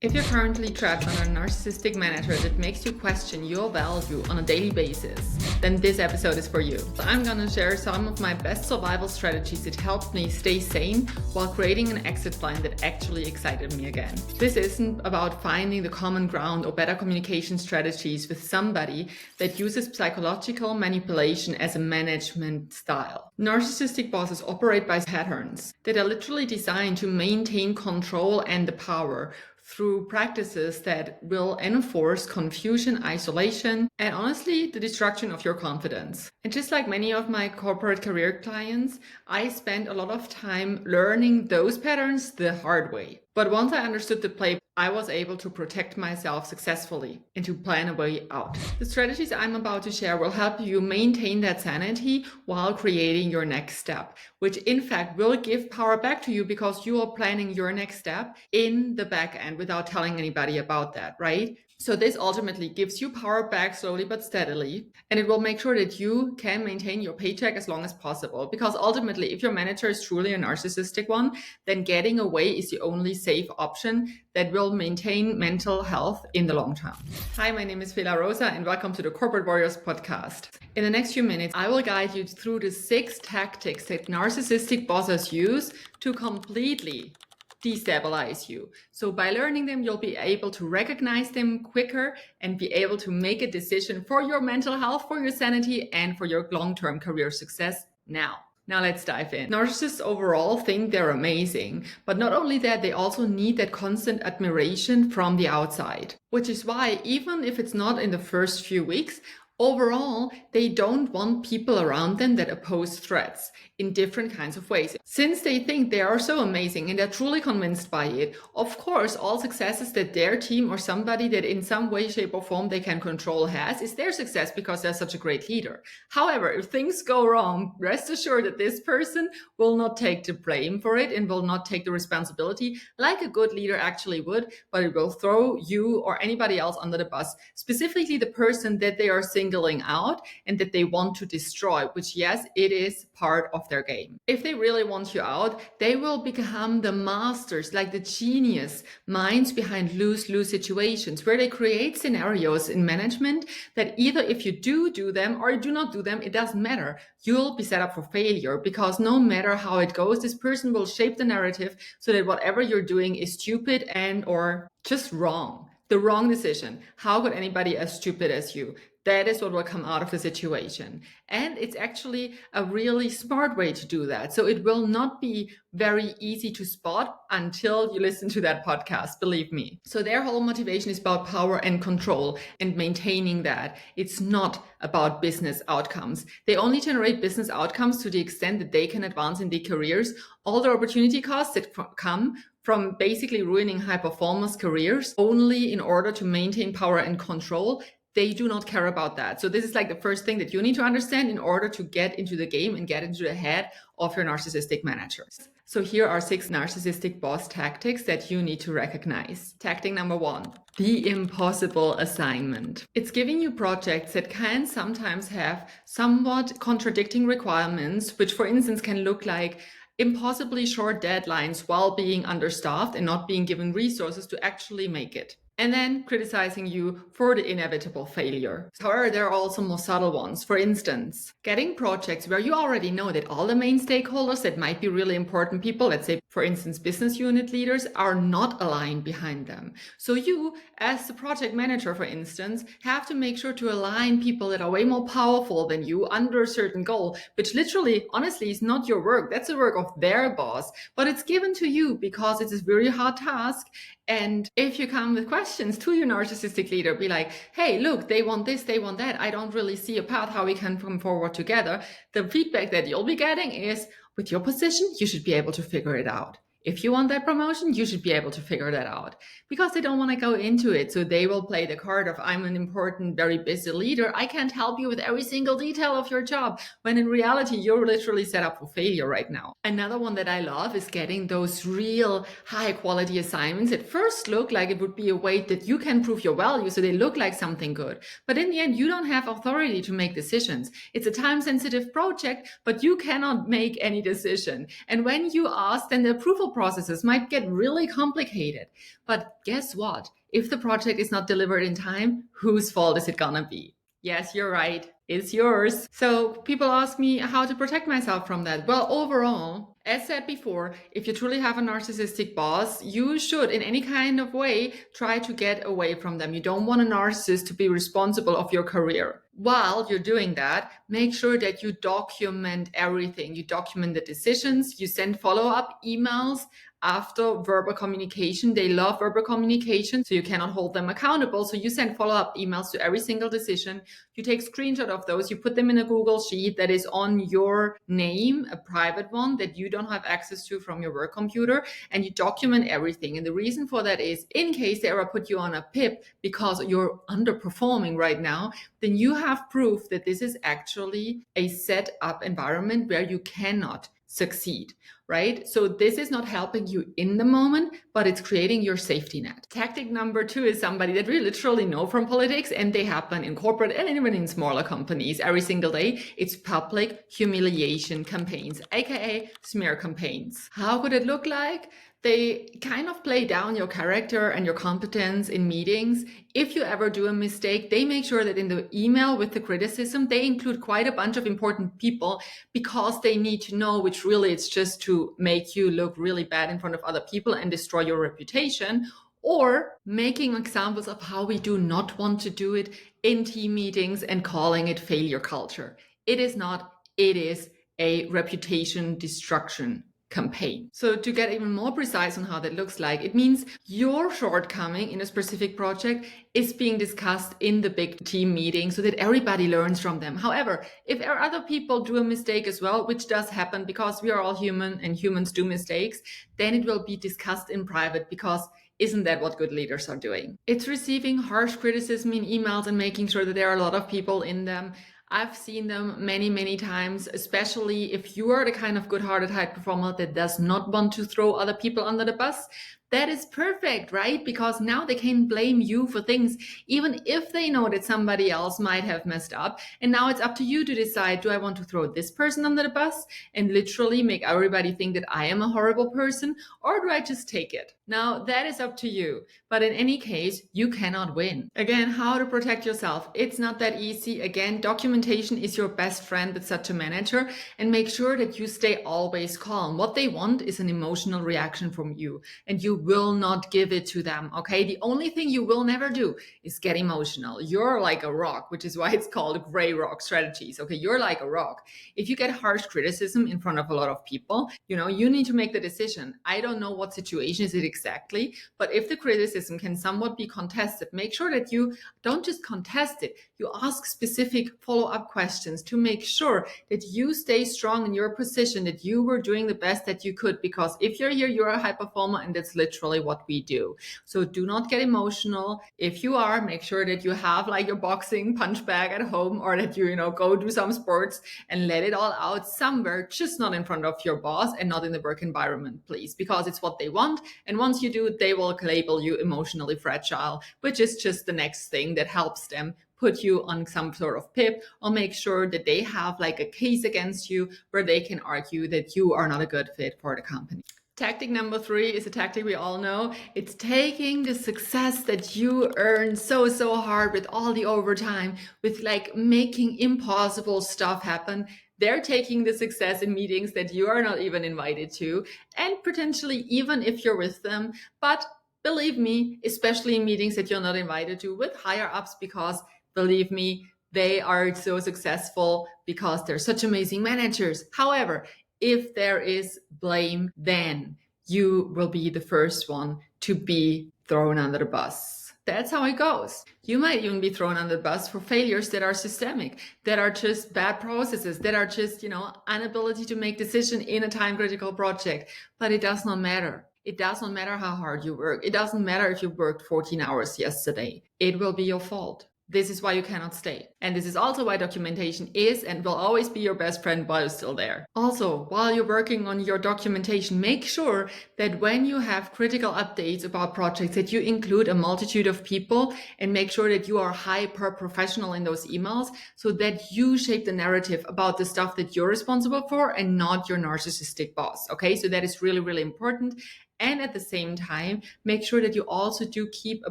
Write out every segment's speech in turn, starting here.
If you're currently trapped on a narcissistic manager that makes you question your value on a daily basis, then this episode is for you. So I'm gonna share some of my best survival strategies that helped me stay sane while creating an exit plan that actually excited me again. This isn't about finding the common ground or better communication strategies with somebody that uses psychological manipulation as a management style. Narcissistic bosses operate by patterns that are literally designed to maintain control and the power through practices that will enforce confusion, isolation, and honestly, the destruction of your confidence. And just like many of my corporate career clients, I spent a lot of time learning those patterns the hard way. But once I understood the play, I was able to protect myself successfully and to plan a way out. The strategies I'm about to share will help you maintain that sanity while creating your next step, which in fact will give power back to you because you are planning your next step in the back end without telling anybody about that, right? So this ultimately gives you power back slowly but steadily, and it will make sure that you can maintain your paycheck as long as possible. Because ultimately, if your manager is truly a narcissistic one, then getting away is the only safe option that will maintain mental health in the long term. Hi, my name is Fela Rosa, and welcome to the Corporate Warriors podcast. In the next few minutes, I will guide you through the 6 tactics that narcissistic bosses use to completely destabilize you. So by learning them, you'll be able to recognize them quicker and be able to make a decision for your mental health, for your sanity, and for your long-term career success now. Now let's dive in. Narcissists overall think they're amazing, but not only that, they also need that constant admiration from the outside, which is why even if it's not in the first few weeks, overall, they don't want people around them that oppose threats in different kinds of ways. Since they think they are so amazing and they're truly convinced by it, of course, all successes that their team or somebody that in some way, shape, or form they can control has is their success because they're such a great leader. However, if things go wrong, rest assured that this person will not take the blame for it and will not take the responsibility like a good leader actually would, but it will throw you or anybody else under the bus, specifically the person that they are singling out and that they want to destroy, which yes, it is part of their game. If they really want you out, they will become the masters, like the genius minds behind lose-lose situations where they create scenarios in management that either if you do them or you do not do them, it doesn't matter. You'll be set up for failure because no matter how it goes, this person will shape the narrative so that whatever you're doing is stupid and or just wrong. The wrong decision. How could anybody as stupid as you? That is what will come out of the situation. And it's actually a really smart way to do that. So it will not be very easy to spot until you listen to that podcast, believe me. So their whole motivation is about power and control and maintaining that. It's not about business outcomes. They only generate business outcomes to the extent that they can advance in their careers. All the opportunity costs that come from basically ruining high performers' careers only in order to maintain power and control. They do not care about that. So this is like the first thing that you need to understand in order to get into the game and get into the head of your narcissistic managers. So here are 6 narcissistic boss tactics that you need to recognize. Tactic number 1, the impossible assignment. It's giving you projects that can sometimes have somewhat contradicting requirements, which for instance can look like impossibly short deadlines while being understaffed and not being given resources to actually make it. And then criticizing you for the inevitable failure. However, there are also more subtle ones. For instance, getting projects where you already know that all the main stakeholders that might be really important people, let's say, for instance, business unit leaders, are not aligned behind them. So you, as the project manager, for instance, have to make sure to align people that are way more powerful than you under a certain goal, which literally, honestly, is not your work. That's the work of their boss, but it's given to you because it's a very hard task. And if you come with questions to your narcissistic leader, be like, hey, look, they want this, they want that. I don't really see a path how we can come forward together. The feedback that you'll be getting is, with your position, you should be able to figure it out. If you want that promotion, you should be able to figure that out, because they don't want to go into it. So they will play the card of, I'm an important, very busy leader. I can't help you with every single detail of your job, when in reality, you're literally set up for failure right now. Another one that I love is getting those real high quality assignments that first look like it would be a way that you can prove your value. So they look like something good, but in the end, you don't have authority to make decisions. It's a time sensitive project, but you cannot make any decision. And when you ask, then the approval approval processes might get really complicated. But guess what? If the project is not delivered in time, whose fault is it gonna be? Yes, you're right. It's yours. So people ask me how to protect myself from that. Well, overall, as said before, if you truly have a narcissistic boss, you should, in any kind of way, try to get away from them. You don't want a narcissist to be responsible of your career. While you're doing that, make sure that you document everything. You document the decisions, you send follow-up emails after verbal communication. They love verbal communication, so you cannot hold them accountable. So you send follow-up emails to every single decision. You take screenshot of those, you put them in a Google Sheet that is on your name, a private one that you don't have access to from your work computer, and you document everything. And the reason for that is, in case they ever put you on a PIP because you're underperforming right now, then you have proof that this is actually a set up environment where you cannot succeed, right? So this is not helping you in the moment, but it's creating your safety net. Tactic number 2 is somebody that we literally know from politics, and they happen in corporate and even in smaller companies every single day. It's public humiliation campaigns, aka smear campaigns. How could it look like? They kind of play down your character and your competence in meetings. If you ever do a mistake, they make sure that in the email with the criticism, they include quite a bunch of important people because they need to know, which really it's just to make you look really bad in front of other people and destroy your reputation, or making examples of how we do not want to do it in team meetings and calling it failure culture. It is not, it is a reputation destruction campaign. So to get even more precise on how that looks like, it means your shortcoming in a specific project is being discussed in the big team meeting so that everybody learns from them. However, if other people do a mistake as well, which does happen because we are all human and humans do mistakes, then it will be discussed in private, because isn't that what good leaders are doing? It's receiving harsh criticism in emails and making sure that there are a lot of people in them. I've seen them many, many times, especially if you are the kind of good-hearted high performer that does not want to throw other people under the bus. That is perfect, right? Because now they can blame you for things, even if they know that somebody else might have messed up. And now it's up to you to decide, do I want to throw this person under the bus and literally make everybody think that I am a horrible person, or do I just take it? Now, that is up to you. But in any case, you cannot win. Again, how to protect yourself. It's not that easy. Again, documentation is your best friend with such a manager, and make sure that you stay always calm. What they want is an emotional reaction from you, and you will not give it to them, okay? The only thing you will never do is get emotional. You're like a rock, which is why it's called gray rock strategies, okay? You're like a rock. If you get harsh criticism in front of a lot of people, you need to make the decision. I don't know what situation is it exactly, but if the criticism can somewhat be contested, make sure that you don't just contest it, you ask specific follow-up questions to make sure that you stay strong in your position, that you were doing the best that you could, because if you're here, you're a high performer, and that's literally what we do. So do not get emotional. If you are, make sure that you have like your boxing punch bag at home, or that you go do some sports and let it all out somewhere, just not in front of your boss and not in the work environment, please, because it's what they want. And once you do, they will label you emotionally fragile, which is just the next thing that helps them put you on some sort of PIP, or make sure that they have like a case against you where they can argue that you are not a good fit for the company. Tactic number 3 is a tactic we all know. It's taking the success that you earn so hard with all the overtime, with like making impossible stuff happen. They're taking the success in meetings that you are not even invited to, and potentially even if you're with them. But believe me, especially in meetings that you're not invited to with higher ups, because believe me, they are so successful because they're such amazing managers. However, if there is blame, then you will be the first one to be thrown under the bus. That's how it goes. You might even be thrown under the bus for failures that are systemic, that are just bad processes, that are just, inability to make decisions in a time-critical project. But it does not matter. It does not matter how hard you work. It doesn't matter if you worked 14 hours yesterday. It will be your fault. This is why you cannot stay. And this is also why documentation is and will always be your best friend while you're still there. Also, while you're working on your documentation, make sure that when you have critical updates about projects that you include a multitude of people, and make sure that you are hyper professional in those emails so that you shape the narrative about the stuff that you're responsible for and not your narcissistic boss. Okay, so that is really, really important. And at the same time, make sure that you also do keep a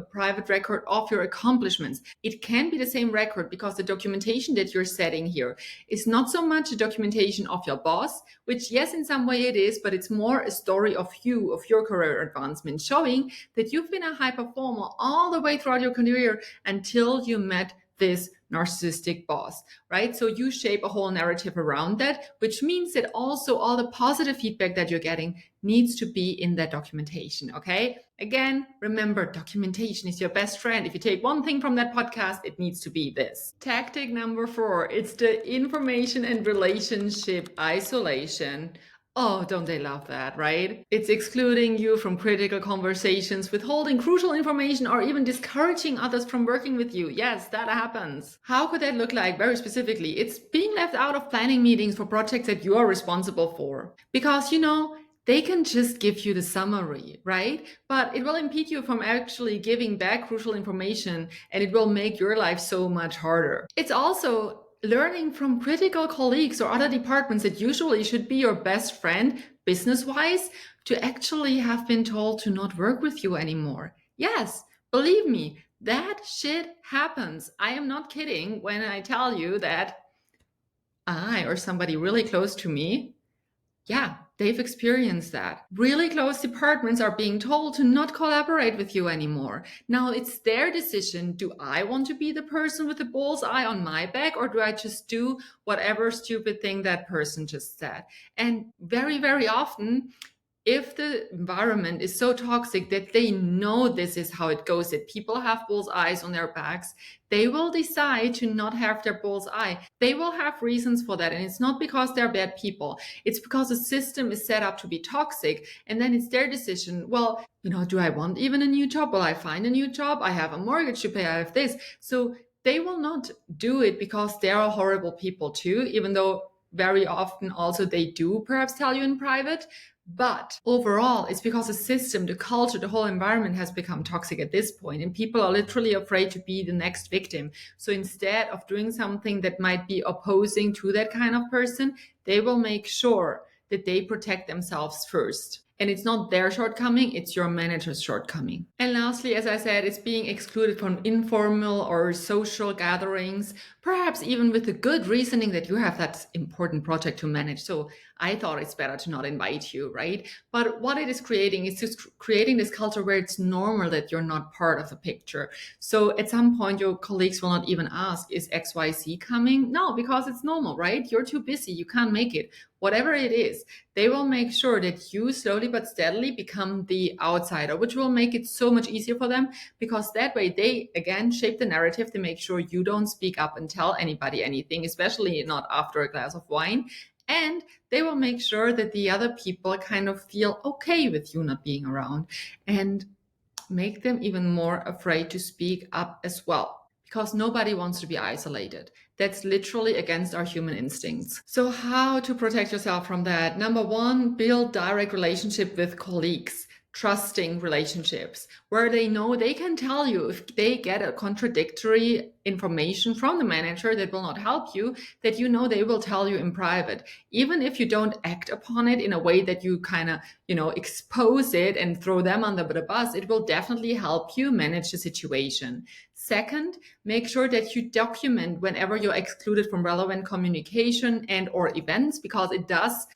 private record of your accomplishments. It can be the same record because the documentation that you're setting here is not so much a documentation of your boss, which yes, in some way it is, but it's more a story of you, of your career advancement, showing that you've been a high performer all the way throughout your career until you met this narcissistic boss, right? So you shape a whole narrative around that, which means that also all the positive feedback that you're getting needs to be in that documentation, okay? Again, remember, documentation is your best friend. If you take one thing from that podcast, it needs to be this. Tactic number 4, it's the information and relationship isolation. Oh, don't they love that, right? It's excluding you from critical conversations, withholding crucial information, or even discouraging others from working with you. Yes, that happens. How could that look like? Very specifically, it's being left out of planning meetings for projects that you are responsible for. Because, they can just give you the summary, right? But it will impede you from actually giving back crucial information, and it will make your life so much harder. It's also learning from critical colleagues or other departments that usually should be your best friend business-wise to actually have been told to not work with you anymore. Yes, believe me, that shit happens. I am not kidding when I tell you that I or somebody really close to me, yeah, they've experienced that. Really close departments are being told to not collaborate with you anymore. Now it's their decision. Do I want to be the person with the bullseye on my back, or do I just do whatever stupid thing that person just said? And very, very often, if the environment is so toxic that they know this is how it goes, that people have bullseyes on their backs, they will decide to not have their bullseye. They will have reasons for that. And it's not because they're bad people. It's because the system is set up to be toxic. And then it's their decision. Well, do I want even a new job? Will I find a new job? I have a mortgage to pay. I have this. So they will not do it because they are horrible people too, even though very often also they do perhaps tell you in private. But overall, it's because the system, the culture, the whole environment has become toxic at this point, and people are literally afraid to be the next victim. So instead of doing something that might be opposing to that kind of person, they will make sure that they protect themselves first. And it's not their shortcoming, it's your manager's shortcoming. And lastly, as I said, it's being excluded from informal or social gatherings, perhaps even with the good reasoning that you have that important project to manage. So I thought it's better to not invite you, right? But what it is creating is just creating this culture where it's normal that you're not part of the picture. So at some point, your colleagues will not even ask, is XYZ coming? No, because it's normal, right? You're too busy, you can't make it. Whatever it is, they will make sure that you slowly but steadily become the outsider, which will make it so much easier for them, because that way they, again, shape the narrative to make sure you don't speak up and tell anybody anything, especially not after a glass of wine. And they will make sure that the other people kind of feel okay with you not being around, and make them even more afraid to speak up as well, because nobody wants to be isolated. That's literally against our human instincts. So how to protect yourself from that? Number 1, build direct relationship with colleagues. Trusting relationships where they know they can tell you if they get a contradictory information from the manager that will not help you, that they will tell you in private. Even if you don't act upon it in a way that you kind of, expose it and throw them under the bus, it will definitely help you manage the situation. Second, make sure that you document whenever you're excluded from relevant communication and or events, because it does,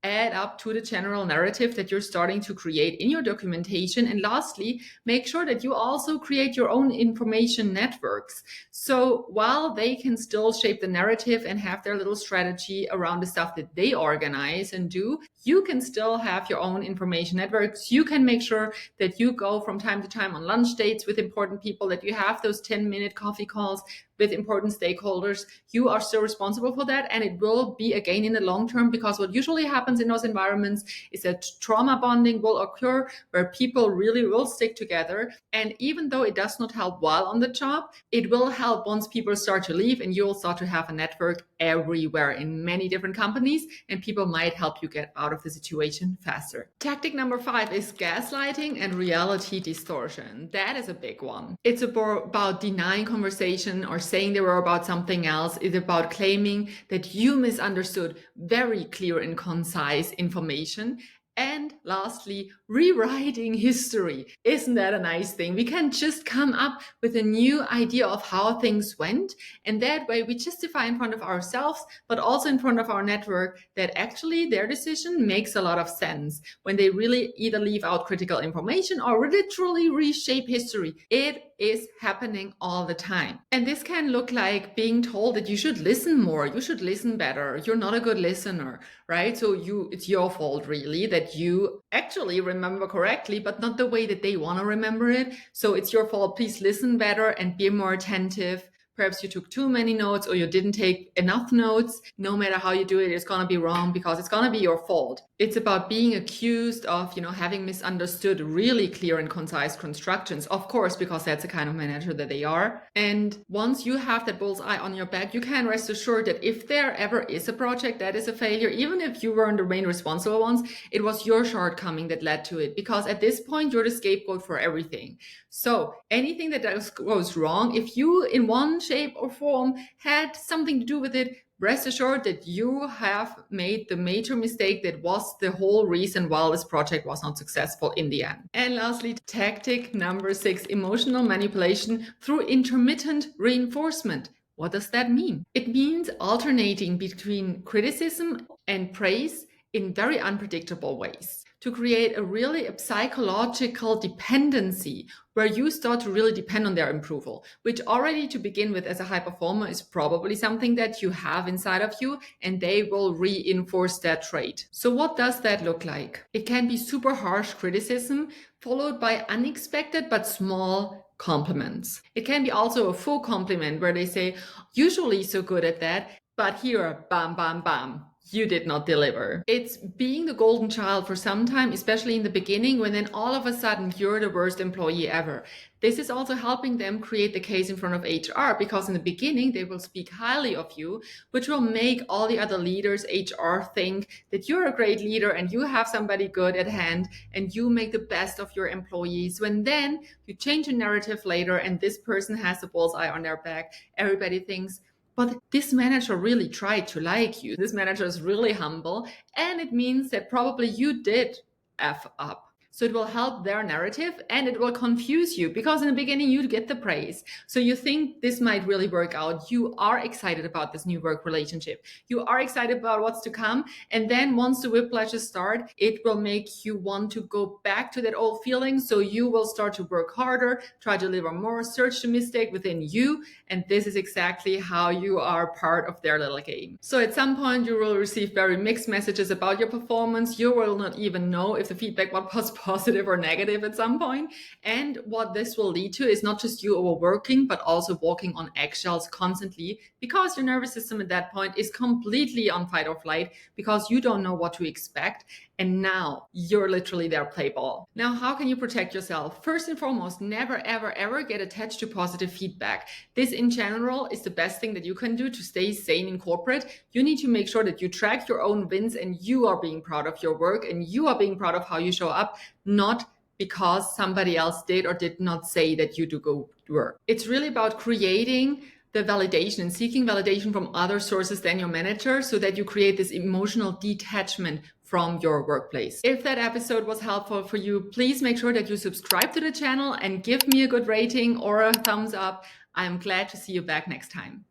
add up to the general narrative that you're starting to create in your documentation. And lastly, make sure that you also create your own information networks. So while they can still shape the narrative and have their little strategy around the stuff that they organize and do, you can still have your own information networks. You can make sure that you go from time to time on lunch dates with important people, that you have those 10-minute coffee calls with important stakeholders, you are still responsible for that, and it will be a gain in the long term, because what usually happens in those environments is that trauma bonding will occur where people really will stick together. And even though it does not help while on the job, it will help once people start to leave, and you will start to have a network everywhere in many different companies, and people might help you get out of the situation faster. Tactic number 5 is gaslighting and reality distortion. That is a big one. It's about denying conversation or saying they were about something else. It's about claiming that you misunderstood very clear and concise information. And lastly, rewriting history. Isn't that a nice thing? We can just come up with a new idea of how things went. And that way we justify in front of ourselves, but also in front of our network, that actually their decision makes a lot of sense when they really either leave out critical information or literally reshape history. It is happening all the time. And this can look like being told that you should listen more, you should listen better, you're not a good listener, right? So it's your fault really that you actually remember correctly, but not the way that they want to remember it. So it's your fault. Please listen better and be more attentive. Perhaps you took too many notes or you didn't take enough notes. No matter how you do it, it's going to be wrong because it's going to be your fault. It's about being accused of, having misunderstood really clear and concise constructions, of course, because that's the kind of manager that they are. And once you have that bullseye on your back, you can rest assured that if there ever is a project that is a failure, even if you weren't the main responsible ones, it was your shortcoming that led to it. Because at this point, you're the scapegoat for everything. So anything that goes wrong, if you in one shape or form had something to do with it, rest assured that you have made the major mistake that was the whole reason why this project was not successful in the end. And lastly, tactic number 6, emotional manipulation through intermittent reinforcement. What does that mean? It means alternating between criticism and praise in very unpredictable ways, to create a psychological dependency where you start to really depend on their approval, which already to begin with as a high performer is probably something that you have inside of you, and they will reinforce that trait. So what does that look like? It can be super harsh criticism followed by unexpected but small compliments. It can be also a full compliment where they say, usually so good at that, but here, bam, bam, bam, you did not deliver. It's being the golden child for some time, especially in the beginning, when then all of a sudden you're the worst employee ever. This is also helping them create the case in front of HR, because in the beginning they will speak highly of you, which will make all the other leaders, HR, think that you're a great leader and you have somebody good at hand and you make the best of your employees. When then you change a narrative later and this person has the bullseye on their back, everybody thinks, but this manager really tried to like you. This manager is really humble, and it means that probably you did F up. So it will help their narrative and it will confuse you, because in the beginning you get the praise. So you think this might really work out. You are excited about this new work relationship. You are excited about what's to come. And then once the whiplashes start, it will make you want to go back to that old feeling. So you will start to work harder, try to deliver more, search the mistake within you. And this is exactly how you are part of their little game. So at some point you will receive very mixed messages about your performance. You will not even know if the feedback was positive or negative at some point. And what this will lead to is not just you overworking, but also walking on eggshells constantly, because your nervous system at that point is completely on fight or flight, because you don't know what to expect. And now you're literally their play ball. Now, how can you protect yourself? First and foremost, never, ever, ever get attached to positive feedback. This in general is the best thing that you can do to stay sane in corporate. You need to make sure that you track your own wins and you are being proud of your work and you are being proud of how you show up, not because somebody else did or did not say that you do good work. It's really about creating the validation and seeking validation from other sources than your manager, so that you create this emotional detachment from your workplace. If that episode was helpful for you, please make sure that you subscribe to the channel and give me a good rating or a thumbs up. I'm glad to see you back next time.